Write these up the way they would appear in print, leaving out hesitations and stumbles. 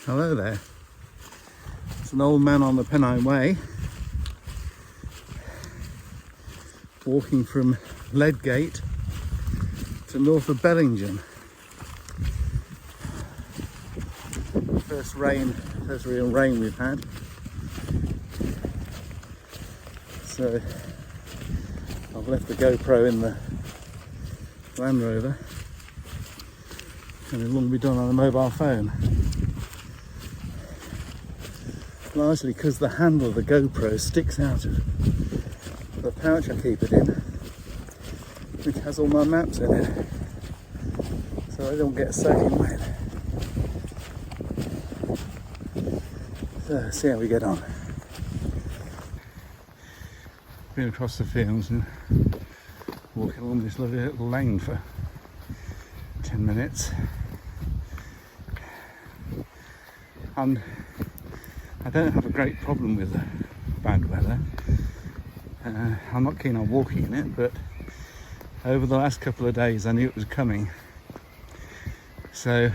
Hello there. It's an old man on the Pennine Way, walking from Leadgate to north of Bellingham. First real rain we've had. So I've left the GoPro in the Land Rover and it'll all be done on a mobile phone. Largely because the handle of the GoPro sticks out of the pouch I keep it in, which has all my maps in it, so I don't get soaking wet. So, see how we get on. Been across the fields and walking along this lovely little lane for 10 minutes. And I don't have a great problem with bad weather. I'm not keen on walking in it, but over the last couple of days I knew it was coming. So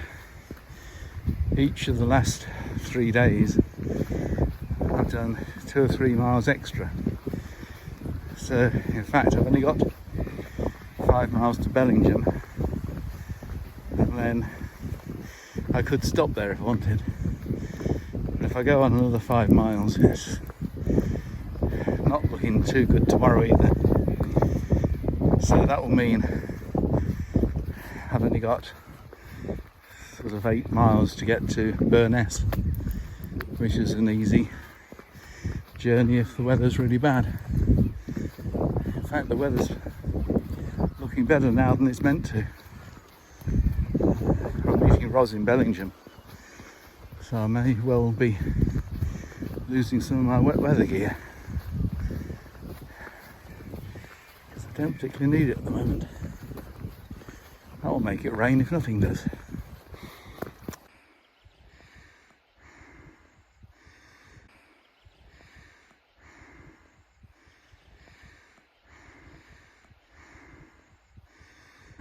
each of the last 3 days I've done 2 or 3 miles extra. So in fact I've only got 5 miles to Bellingham, and then I could stop there if I wanted. But if I go on another 5 miles, it's not looking too good tomorrow either. So that will mean I've only got sort of 8 miles to get to Burness, which is an easy journey if the weather's really bad. In fact, the weather's looking better now than it's meant to. I'm meeting Ros in Bellingham, so I may well be losing some of my wet weather gear, because I don't particularly need it at the moment. That will make it rain if nothing does.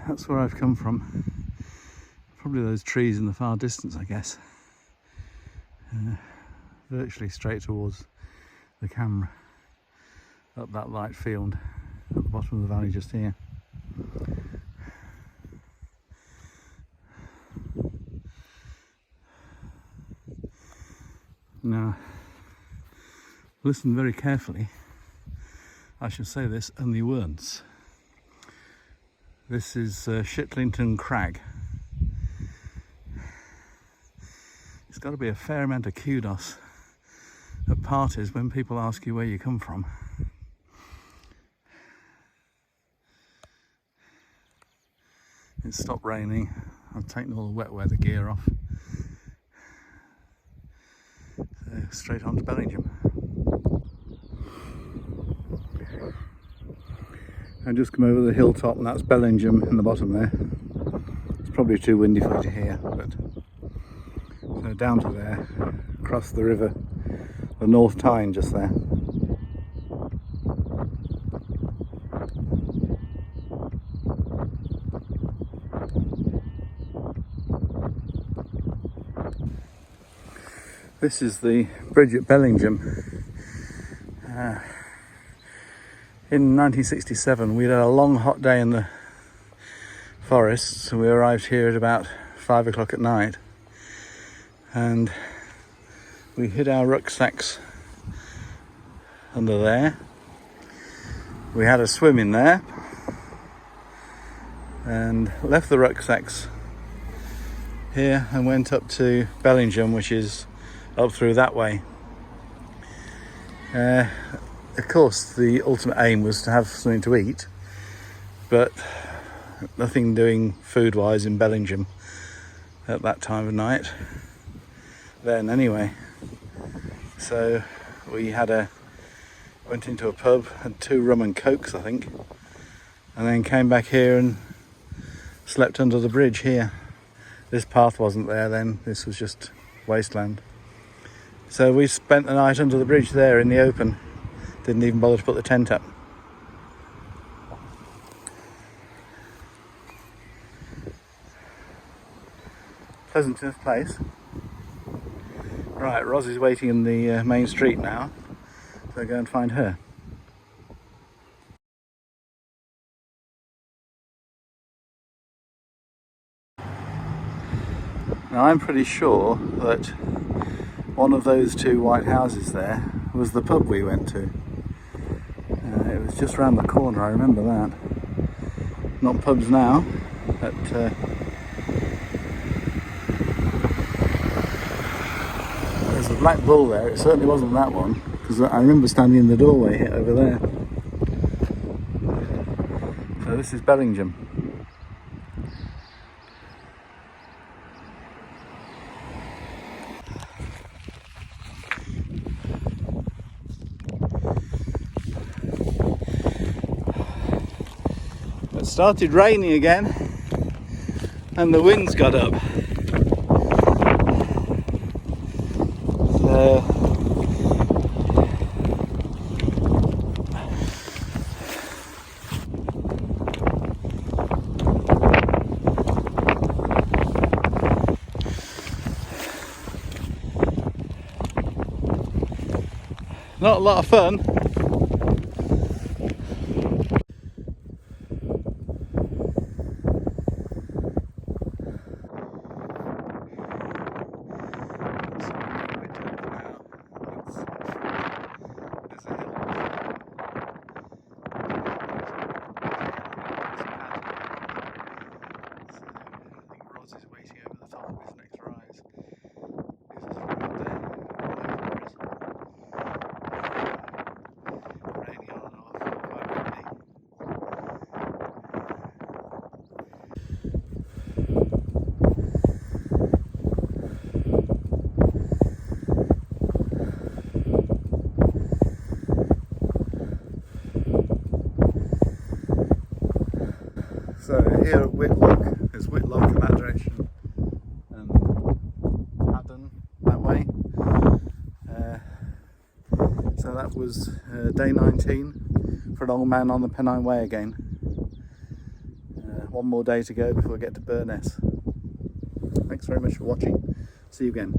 That's where I've come from. Probably those trees in the far distance, I guess. Virtually straight towards the camera, up that light field at the bottom of the valley just here. Now, listen very carefully. I should say this only once. This is Shitlington Crag. It's got to be a fair amount of kudos at parties when people ask you where you come from. It's stopped raining. I've taken all the wet weather gear off. So straight on to Bellingham. I just come over the hilltop and that's Bellingham in the bottom there. It's probably too windy for you to hear, but so down to there, across the river, the North Tyne just there. This is the bridge at Bellingham. In 1967 we had a long hot day in the forests, so we arrived here at about 5 o'clock at night, and we hid our rucksacks under there. We had a swim in there and left the rucksacks here and went up to Bellingham, which is up through that way. Of course, the ultimate aim was to have something to eat, but nothing doing food-wise in Bellingham at that time of night. Then, anyway, so we went into a pub, had 2 rum and cokes, I think, and then came back here and slept under the bridge here. This path wasn't there then; this was just wasteland. So we spent the night under the bridge there in the open. Didn't even bother to put the tent up. Pleasant enough place. Right, Rosie's waiting in the main street now, so I'll go and find her. Now I'm pretty sure that one of those two white houses there was the pub we went to. It was just round the corner, I remember that. Not pubs now, but there's a black bull there. It certainly wasn't that one, because I remember standing in the doorway over there. So this is Bellingham. It started raining again and the winds got up. Not a lot of fun. So here at Whitlock, there's Whitlock in that direction and Padon that way. So that was day 19 for an old man on the Pennine Way again. One more day to go before we get to Burness. Thanks very much for watching. See you again.